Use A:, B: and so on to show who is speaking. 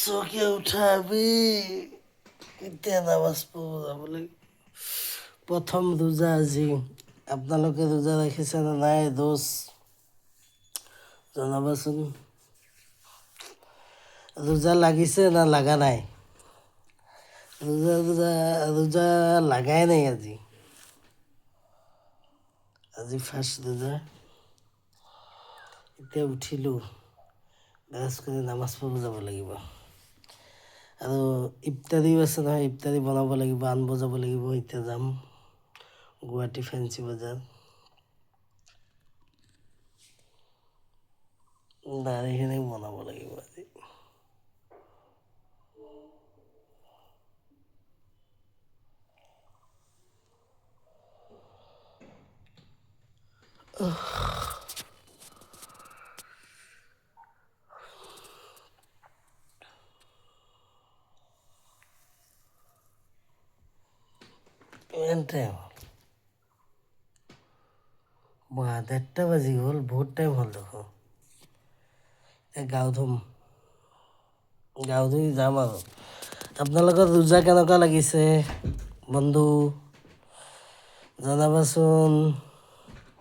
A: চকীয়া উঠাবি এতিয়া নামাজ পঢ়িব যাব লাগিব প্ৰথম ৰোজা আজি আপোনালোকে ৰোজা ৰাখিছে নে নাই দোষ জনাবচোন ৰোজা লাগিছে না লাগা নাই ৰোজা ৰোজা ৰোজা লাগাই নাই আজি আজি ফাৰ্ষ্ট ৰোজা এতিয়া উঠিলোঁ ব্ৰাছ কৰি নামাজ পঢ়িব যাব লাগিব আৰু ইফতাৰীও আছে নহয় ইফতাৰী বনাব লাগিব আনিব যাব লাগিব এতিয়া যাম গুৱাহাটী ফেঞ্চি বজাৰ দাঢ়িখিনি বনাব লাগিব আজি ইমান টাইম বাহ 1:30 বাজি গ'ল বহুত টাইম হ'ল দেখোন এতিয়া গাও ধুই যাম আৰু আপোনালোকৰ ৰোজা কেনেকুৱা লাগিছে বন্ধু জনাবাচোন